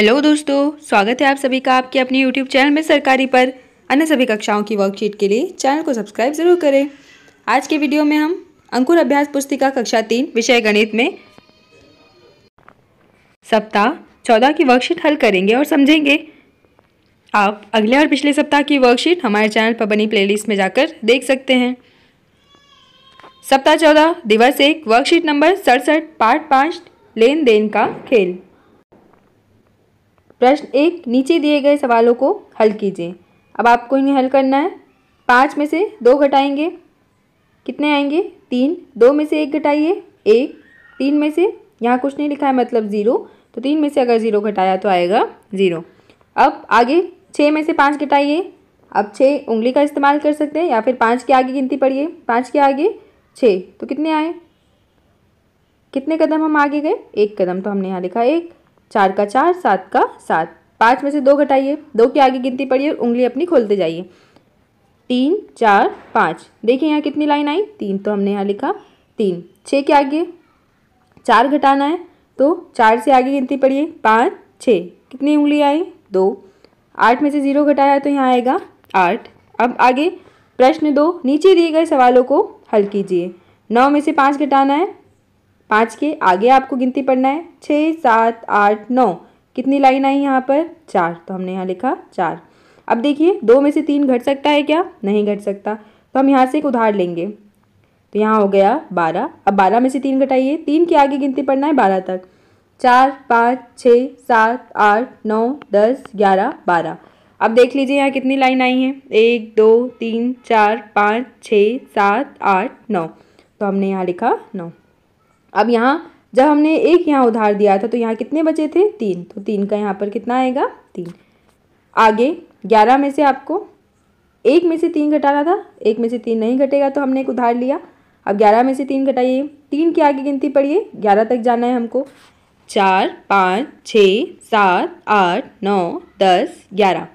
Hello दोस्तों, स्वागत है आप सभी का आपके अपने यूट्यूब चैनल में सरकारी पर। अन्य सभी कक्षाओं की वर्कशीट के लिए चैनल को सब्सक्राइब जरूर करें। आज के वीडियो में हम अंकुर अभ्यास पुस्तिका कक्षा 3 विषय गणित में सप्ताह 14 की वर्कशीट हल करेंगे और समझेंगे। आप अगले और पिछले सप्ताह की वर्कशीट हमारे चैनल पर बनी प्लेलिस्ट में जाकर देख सकते हैं। सप्ताह 14 दिवस 1 वर्कशीट नंबर 67 पार्ट 5 लेन देन का खेल। प्रश्न 1, नीचे दिए गए सवालों को हल कीजिए। अब आपको इन्हें हल करना है। 5 में से 2 घटाएंगे, कितने आएंगे? 3। 2 में से 1 घटाइए 1। 3 में से यहाँ कुछ नहीं लिखा है मतलब 0, तो 3 में से अगर 0 घटाया तो आएगा 0। अब आगे 6 में से 5 घटाइए। अब 6 उंगली का इस्तेमाल कर सकते हैं या फिर 5 के आगे गिनती पढ़िए। 5 के आगे 6, तो कितने आए? कितने कदम हम आगे गए? 1 कदम, तो हमने यहाँ लिखा 1। 4 का 4, 7 का 7। 5 में से 2 घटाइए, 2 के आगे गिनती पढ़िए और उंगली अपनी खोलते जाइए। 3 4 5, देखिए यहाँ कितनी लाइन आई? 3, तो हमने यहाँ लिखा 3। 6 के आगे 4 घटाना है, तो 4 से आगे गिनती पढ़िए 5 6, कितनी उंगली आई? 2। 8 में से 0 घटाया तो यहाँ आएगा 8। अब आगे प्रश्न 2, नीचे दिए गए सवालों को हल कीजिए। 9 में से 5 घटाना है, 5 के आगे आपको गिनती पढ़ना है 6 7 8 9, कितनी लाइन आई यहाँ पर? 4, तो हमने यहाँ लिखा 4। अब देखिए 2 में से 3 घट सकता है क्या? नहीं घट सकता, तो हम यहाँ से एक उधार लेंगे, तो यहाँ हो गया 12। अब 12 में से 3 घटाइए, 3 के आगे गिनती पढ़ना है 12 तक। 4 5 6 7 8 9 10 11 12। अब देख लीजिए यहाँ कितनी लाइन आई है? 1 2 3 4 5 6 7 8 9, तो हमने यहाँ लिखा 9। अब यहाँ जब हमने एक यहाँ उधार दिया था तो यहाँ कितने बचे थे? 3, तो 3 का यहाँ पर कितना आएगा? 3। आगे 11 में से आपको 1 में से 3 घटाना था, 1 में से 3 नहीं घटेगा तो हमने एक उधार लिया। अब 11 में से 3 घटाइए, 3 के आगे गिनती पढ़िए, 11 तक जाना है हमको। 4 5 6 7 8 9 10 11,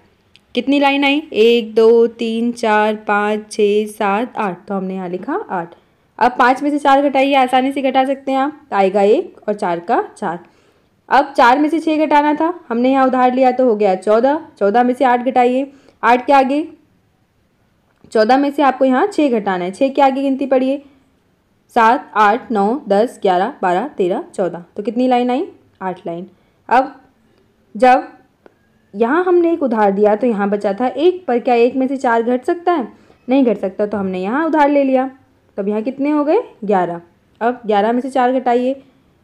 कितनी लाइन आई? 1 2 3 4 5 6 7 8, तो हमने यहाँ लिखा 8। अब 5 में से 4 घटाइए, आसानी से घटा सकते हैं आप, आएगा 1 और 4 का 4। अब 4 में से 6 घटाना था, हमने यहाँ उधार लिया तो हो गया 14। 14 में से 8 घटाइए, 8 के आगे 14 में से आपको यहाँ 6 घटाना है, 6 के आगे गिनती पढ़िए 7 8 9 10 11 12 13 14, तो कितनी लाइन आई? 8 लाइन। अब जब यहाँ हमने एक उधार दिया तो यहाँ बचा था 1, पर क्या 1 में से 4 घट सकता है? नहीं घट सकता, तो हमने यहाँ उधार ले लिया। तब यहाँ कितने हो गए? 11। अब 11 में से 4 घटाइए,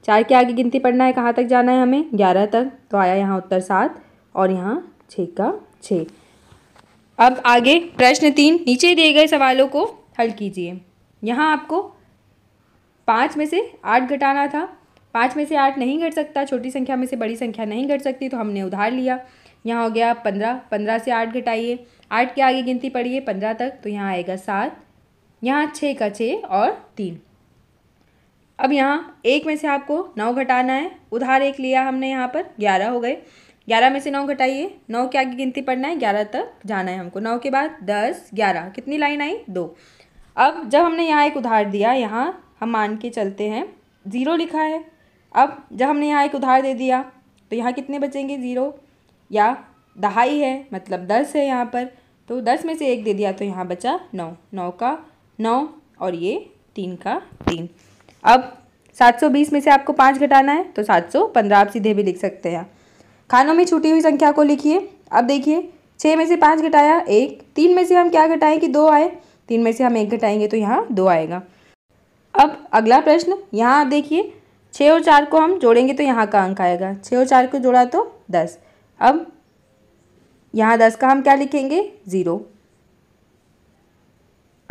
4 के आगे गिनती पढ़ना है, कहाँ तक जाना है हमें? 11 तक, तो आया यहाँ उत्तर 7 और यहाँ 6 का 6। अब आगे प्रश्न 3, नीचे दिए गए सवालों को हल कीजिए। यहाँ आपको 5 में से 8 घटाना था, 5 में से 8 नहीं घट सकता, छोटी संख्या में से बड़ी संख्या नहीं घट सकती, तो हमने उधार लिया। यहाँ हो गया 15। 15 से 8 घटाइए, 8 के आगे गिनती पढ़िए 15 तक, तो यहाँ आएगा 7। यहाँ 6 का 6 और 3। अब यहाँ 1 में से आपको 9 घटाना है, उधार 1 लिया हमने, यहाँ पर 11 हो गए। 11 में से 9 घटाइए, 9 के आगे गिनती पढ़ना है, 11 तक जाना है हमको। 9 के बाद 10 11, कितनी लाइन आई? 2। अब जब हमने यहाँ एक उधार दिया, यहाँ हम मान के चलते हैं 0 लिखा है। अब जब हमने यहाँ एक उधार दे दिया तो यहाँ कितने बचेंगे? 0 या दहाई है मतलब 10 है यहाँ पर, तो 10 में से 1 दे दिया तो यहाँ बचा 9। 9 का 9 और ये 3 का 3। अब 720 में से आपको 5 घटाना है, तो 715 आप सीधे भी लिख सकते हैं। खानों में छूटी हुई संख्या को लिखिए। अब देखिए 6 में से 5 घटाया 1, 3 में से हम क्या घटाएं कि 2 आए, 3 में से हम 1 घटाएंगे तो यहाँ 2 आएगा। अब अगला प्रश्न, यहाँ आप देखिए 6 और 4 को हम जोड़ेंगे तो यहाँ का अंक आएगा। 6 और 4 को जोड़ा तो 10। अब यहाँ 10 का हम क्या लिखेंगे? 0।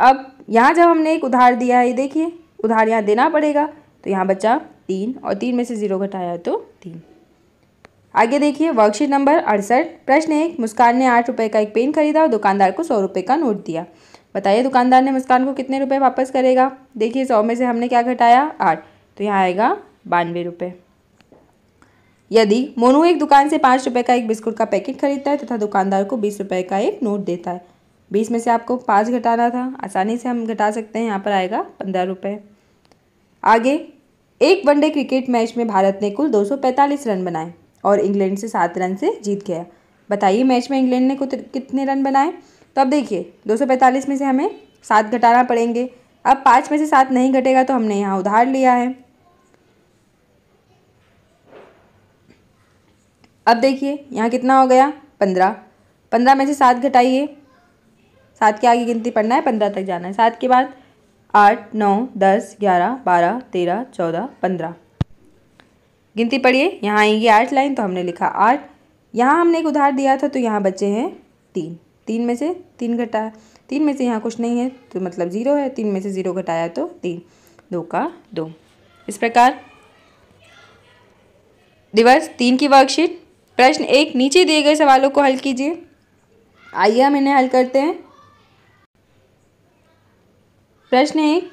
अब यहाँ जब हमने एक उधार दिया है, देखिए उधार यहाँ देना पड़ेगा, तो यहाँ बचा 3 और 3 में से 0 घटाया तो 3। आगे देखिए वर्कशीट नंबर 68 प्रश्न 1, मुस्कान ने 8 रुपये का एक पेन खरीदा और दुकानदार को 100 रुपये का नोट दिया। बताइए दुकानदार ने मुस्कान को कितने रुपए वापस करेगा? देखिए 100 में से हमने क्या घटाया? 8, तो यहाँ आएगा 92 रुपये। यदि मोनू एक दुकान से 5 रुपये का एक बिस्कुट का पैकेट खरीदता है तथा दुकानदार को 20 रुपये का एक नोट देता है। 20 में से आपको 5 घटाना था, आसानी से हम घटा सकते हैं, यहाँ पर आएगा 15 रुपये। आगे एक वनडे क्रिकेट मैच में भारत ने कुल 245 रन बनाए। और इंग्लैंड से 7 रन से जीत गया। बताइए मैच में इंग्लैंड ने कितने रन बनाए। तो अब देखिए 245 में से हमें 7 घटाना पड़ेंगे। अब 5 में से 7 नहीं घटेगा तो हमने यहाँ उधार लिया है। अब देखिए यहाँ कितना हो गया 15। 15 में से 7 घटाइए, 7 के आगे गिनती पढ़ना है, 15 तक जाना है। 7 के बाद 8 9 10 11 12 13 14 15 गिनती पढ़िए। यहाँ आएंगी 8 लाइन तो हमने लिखा 8। यहाँ हमने एक उधार दिया था तो यहाँ बचे हैं 3। 3 में से 3 घटाया, 3 में से यहाँ कुछ नहीं है तो मतलब 0 है। 3 में से 0 घटाया तो 3, 2 का 2। इस प्रकार दिवस 3 की वर्कशीट। प्रश्न 1, नीचे दिए गए सवालों को हल कीजिए। आइए हम इन्हें हल करते हैं। प्रश्न 1,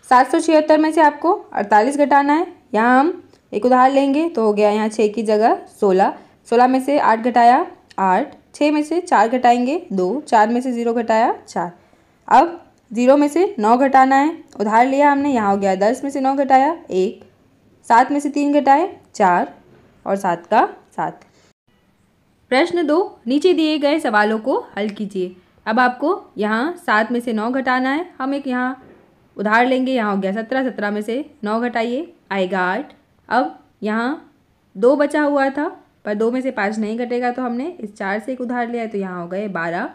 776 में से आपको 48 घटाना है। यहाँ हम एक उधार लेंगे तो हो गया यहाँ 6 की जगह 16। 16 में से 8 घटाया 8, 6 में से 4 घटाएंगे 2, 4 में से 0 घटाया 4। अब 0 में से 9 घटाना है, उधार लिया हमने, यहाँ हो गया 10 में से 9 घटाया 1, 7 में से 3 घटाए 4 और 7 का 7। प्रश्न 2, नीचे दिए गए सवालों को हल कीजिए। अब आपको यहाँ 7 में से 9 घटाना है। हम एक यहाँ उधार लेंगे, यहाँ हो गया 17। 17 में से 9 घटाइए, आएगा 8। अब यहाँ 2 बचा हुआ था पर 2 में से 5 नहीं घटेगा तो हमने इस 4 से एक उधार लिया है तो यहाँ हो गए 12।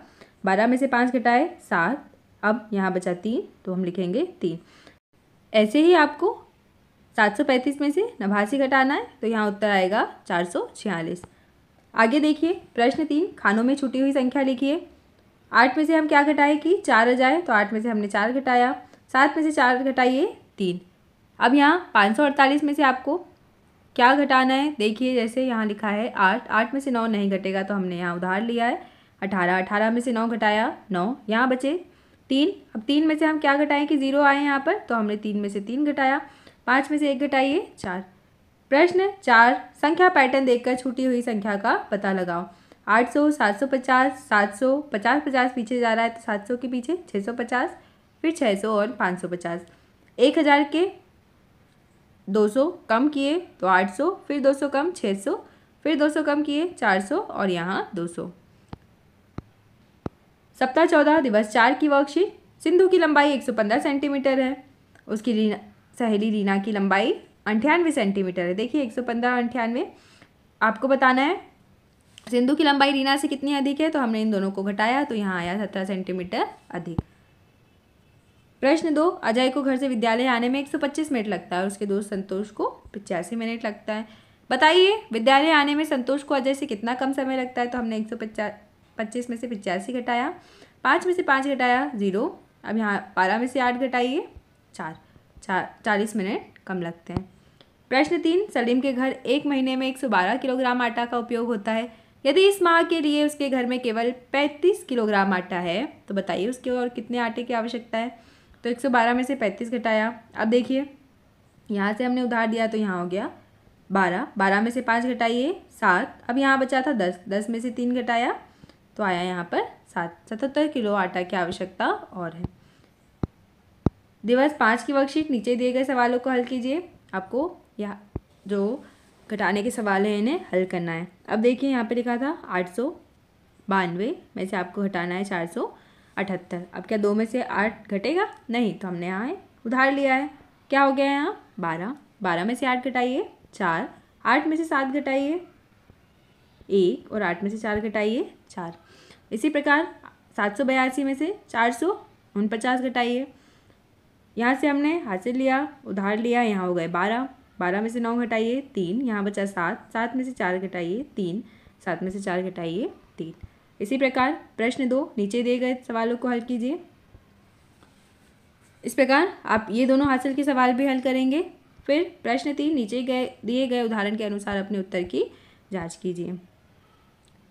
12 में से 5 घटाए 7। अब यहाँ बचा 3 तो हम लिखेंगे 3। ऐसे ही आपको 735 में से 89 घटाना है तो यहाँ उत्तर आएगा 446। आगे देखिए प्रश्न 3, खानों में छूटी हुई संख्या लिखिए। 8 में से हम क्या घटाए कि 4 आ जाए तो 8 में से हमने 4 घटाया। 7 में से 4 घटाइए 3। अब यहाँ 548 में से आपको क्या घटाना है, देखिए जैसे यहाँ लिखा है 8। 8 में से 9 नहीं घटेगा तो हमने यहाँ उधार लिया है 18। 18 में से 9 घटाया 9, यहाँ बचे 3। अब 3 में से हम क्या घटाएं कि 0 आए यहाँ पर तो हमने 3 में से 3 घटाया। 5 में से 1 घटाइए 4। प्रश्न 4, संख्या पैटर्न देखकर छूटी हुई संख्या का पता लगाओ। 800, 750, 700, 50 50 पीछे जा रहा है तो 700 के पीछे 650, फिर 600 और 550। 1000 के 200 कम किए तो 800, फिर 200 कम 600, फिर 200 कम किए 400 और यहाँ 200। सप्ताह 14 दिवस 4 की वर्कशीट। सिंधु की लंबाई 115 सेंटीमीटर है, उसकी सहेली रीना की लंबाई 98 सेंटीमीटर है। देखिए 115 98 आपको बताना है सिंधु की लंबाई रीना से कितनी अधिक है तो हमने इन दोनों को घटाया तो यहाँ आया 17 सेंटीमीटर अधिक। प्रश्न 2, अजय को घर से विद्यालय आने में 125 मिनट लगता है और उसके दोस्त संतोष को 85 मिनट लगता है। बताइए विद्यालय आने में संतोष को अजय से कितना कम समय लगता है तो हमने 125 में से 85 घटाया। 5 में से 5 घटाया 0। अब यहाँ 12 में से 8 घटाइए 4, 40 मिनट कम लगते हैं। प्रश्न 3, सलीम के घर 1 महीने में 112 किलोग्राम आटा का उपयोग होता है। यदि इस माह के लिए उसके घर में केवल 35 किलोग्राम आटा है तो बताइए उसके और कितने आटे की आवश्यकता है। तो 112 में से 35 घटाया। अब देखिए यहाँ से हमने उधार दिया तो यहाँ हो गया 12। 12 में से 5 घटाइए 7। अब यहाँ बचा था 10। 10 में से 3 घटाया तो आया यहाँ पर 7। 77 किलो आटा की आवश्यकता और है। दिवस 5 की वर्कशीट। नीचे दिए गए सवालों को हल कीजिए। आपको यह जो घटाने के सवाल हैं इन्हें हल करना है। अब देखिए यहाँ पे लिखा था 892 में से आपको घटाना है 478। अब क्या 2 में से 8 घटेगा? नहीं, तो हमने यहाँ उधार लिया है। क्या हो गया यहाँ 12। 12 में से 8 घटाइए 4। 8 में से 7 घटाइए 1 और 8 में से 4 घटाइए 4। इसी प्रकार 782 में से 449 घटाइए। यहाँ से हमने हासिल लिया उधार लिया, यहाँ हो गए 12। 12 में से 9 घटाइए 3, यहाँ बचा 7। 7 में से 4 घटाइए 3, 7 में से 4 घटाइए 3। इसी प्रकार प्रश्न 2, नीचे दिए गए सवालों को हल कीजिए। इस प्रकार आप ये दोनों हासिल के सवाल भी हल करेंगे। फिर प्रश्न 3, नीचे दिए गए उदाहरण के अनुसार अपने उत्तर की जांच कीजिए।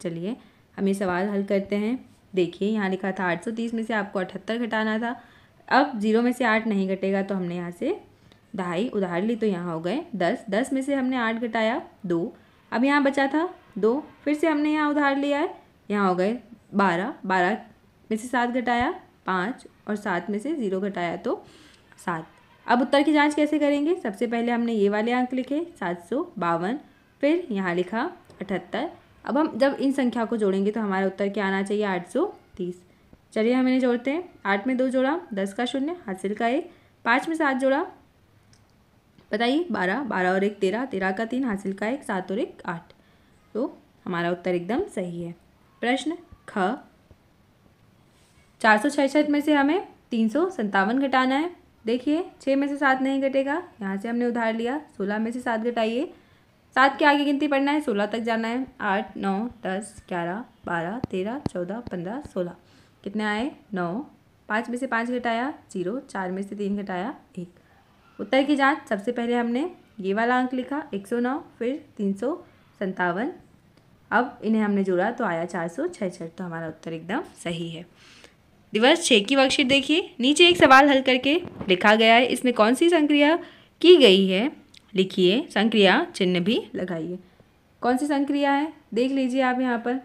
चलिए हम ये सवाल हल करते हैं। देखिए यहाँ लिखा था 830 में से आपको 78 घटाना था। अब 0 में से 8 नहीं घटेगा तो हमने यहाँ से 2.5 उधार ली तो यहाँ हो गए 10। 10 में से हमने 8 घटाया 2। अब यहाँ बचा था 2, फिर से हमने यहाँ उधार लिया है, यहाँ हो गए 12। 12 में से 7 घटाया 5 और 7 में से 0 घटाया तो 7। अब उत्तर की जांच कैसे करेंगे? सबसे पहले हमने ये वाले अंक लिखे 752 फिर यहाँ लिखा 78। अब हम जब इन संख्या को जोड़ेंगे तो हमारा उत्तर क्या आना चाहिए? 830। चलिए हम इन्हें जोड़ते हैं। 8 में 2 जोड़ा 10 का 0 हासिल का 1, 5 में 7 जोड़ा बताइए 12, 12 और 1 13, 13 का 3 हासिल का 1, 7 और 1 8। तो हमारा उत्तर एकदम सही है। प्रश्न ख 466 में से हमें 357 घटाना है। देखिए 6 में से 7 नहीं घटेगा, यहाँ से हमने उधार लिया। 16 में से 7 घटाइए, 7 के आगे गिनती पढ़ना है, 16 तक जाना है। 8 9 10 11 12 13 14 15 16 कितने आए? 9। 5 में से 5 घटाया 0, 4 में से 3 घटाया 1। उत्तर की जांच, सबसे पहले हमने ये वाला अंक लिखा 109, फिर 357। अब इन्हें हमने जोड़ा तो आया 466। तो हमारा उत्तर एकदम सही है। दिवस 6 की वर्कशीट देखिए। नीचे एक सवाल हल करके लिखा गया है, इसमें कौन सी संक्रिया की गई है लिखिए, संक्रिया चिन्ह भी लगाइए। कौन सी संक्रिया है देख लीजिए आप यहाँ पर।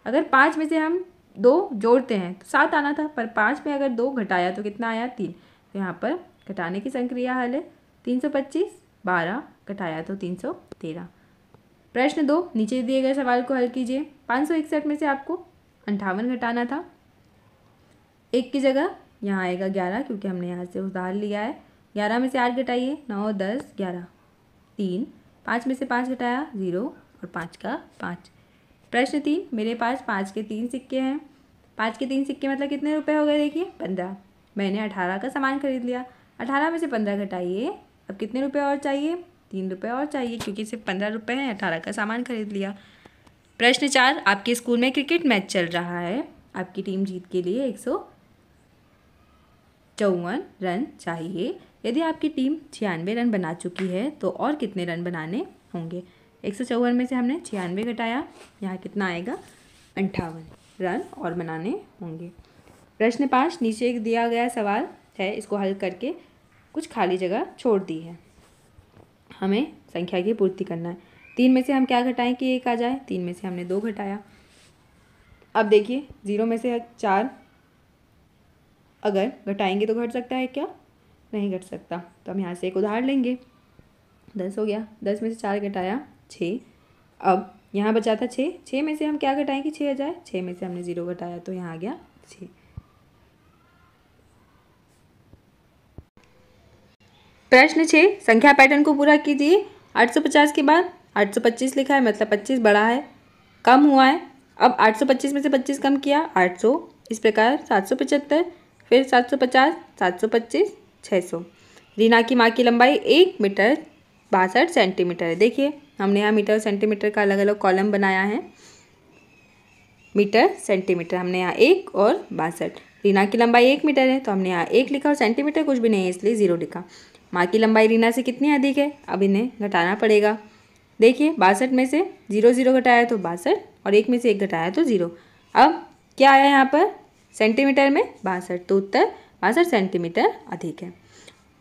अगर 5 में से हम 2 जोड़ते हैं तो 7 आना था, पर 5 में अगर 2 घटाया तो कितना आया? 3। तो यहाँ पर घटाने की संक्रिया हल है। 325 12 घटाया तो 313। प्रश्न 2, नीचे दिए गए सवाल को हल कीजिए। 561 में से आपको 58 घटाना था। 1 की जगह यहाँ आएगा 11, क्योंकि हमने यहाँ से उधार लिया है। 11 में से 8 घटाइए 9 10 11 3। 5 में से 5 घटाया 0 और 5 का 5। प्रश्न 3, मेरे पास 5 के 3 सिक्के हैं। 5 के 3 सिक्के मतलब कितने रुपए हो गए? देखिए 15। मैंने 18 का सामान खरीद लिया। 18 में से 15 घटाइए, अब कितने रुपए और चाहिए? 3 रुपये और चाहिए, क्योंकि सिर्फ 15 रुपये हैं। 18 का सामान खरीद लिया। प्रश्न 4, आपके स्कूल में क्रिकेट मैच चल रहा है। आपकी टीम जीत के लिए 154 रन चाहिए। यदि आपकी टीम 96 रन बना चुकी है तो और कितने रन बनाने होंगे? 154 में से हमने 96 घटाया, यहाँ कितना आएगा? 58 रन और बनाने होंगे। प्रश्न 5, नीचे एक दिया गया सवाल है, इसको हल करके कुछ खाली जगह छोड़ दी है, हमें संख्या की पूर्ति करना है। 3 में से हम क्या घटाएं कि 1 आ जाए? 3 में से हमने 2 घटाया। अब देखिए 0 में से 4 अगर घटाएंगे तो घट सकता है क्या? नहीं घट सकता। तो हम यहाँ से एक उधार लेंगे। 10 हो गया। 10 में से 4 घटाया 6। अब यहाँ बचा था 6। 6 में से हम क्या घटाएं कि 6 आ जाए? 6 में से हमने 0 घटाया तो यहाँ आ गया 6। प्रश्न 6, संख्या पैटर्न को पूरा कीजिए। 850 के बाद 825 लिखा है, मतलब 25 बड़ा है, कम हुआ है। अब 825 में से 25 कम किया 800। इस प्रकार 775, फिर 750, 725, 600। रीना की माँ की लंबाई 1 मीटर 62 सेंटीमीटर है। देखिए हमने यहाँ मीटर सेंटीमीटर का अलग अलग कॉलम बनाया है। मीटर सेंटीमीटर हमने यहाँ 1 और 62। रीना की लंबाई 1 मीटर है तो हमने यहाँ 1 लिखा और सेंटीमीटर कुछ भी नहीं है इसलिए 0 लिखा। माँ की लंबाई रीना से कितनी अधिक है? अब इन्हें घटाना पड़ेगा। देखिए 62 में से 0 0 घटाया तो 62 और 1 में से 1 घटाया तो 0। अब क्या आया यहाँ पर? सेंटीमीटर में 62, तो उत्तर 62 सेंटीमीटर अधिक है।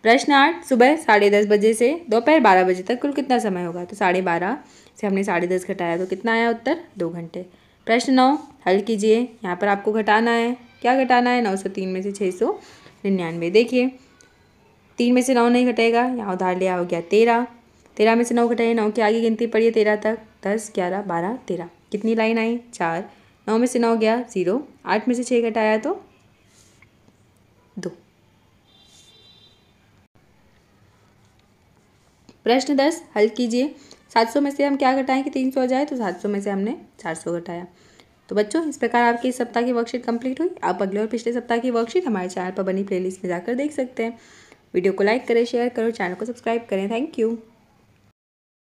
प्रश्न 8, सुबह 10:30 बजे से दोपहर 12 बजे तक कुल कितना समय होगा? तो 12:30 से हमने 10:30 घटाया तो कितना आया उत्तर? 2 घंटे। प्रश्न 9, हल कीजिए। यहाँ पर आपको घटाना है, क्या घटाना है? 903 में से 699। देखिए 3 में से 9 नहीं घटेगा, यहाँ उधार लिया हो गया 13। 13 में से 9 घटाइए, 9 की आगे गिनती पड़ी है 13 तक, 10 11 12 13। कितनी लाइन आई? 4। 9 में से 9 गया 0। 8 में से 6 घटाया तो 2। प्रश्न 10, हल कीजिए। 700 में से हम क्या घटाएं कि 300 आ जाए? तो 700 में से हमने 400 घटाया। तो बच्चों इस प्रकार आपकी इस सप्ताह की वर्कशीट कंप्लीट हुई। आप अगले और पिछले सप्ताह की वर्कशीट हमारे चैनल पर बनी प्लेलिस्ट में जाकर देख सकते हैं। वीडियो को लाइक करें, शेयर करो, चैनल को सब्सक्राइब करें। Thank you.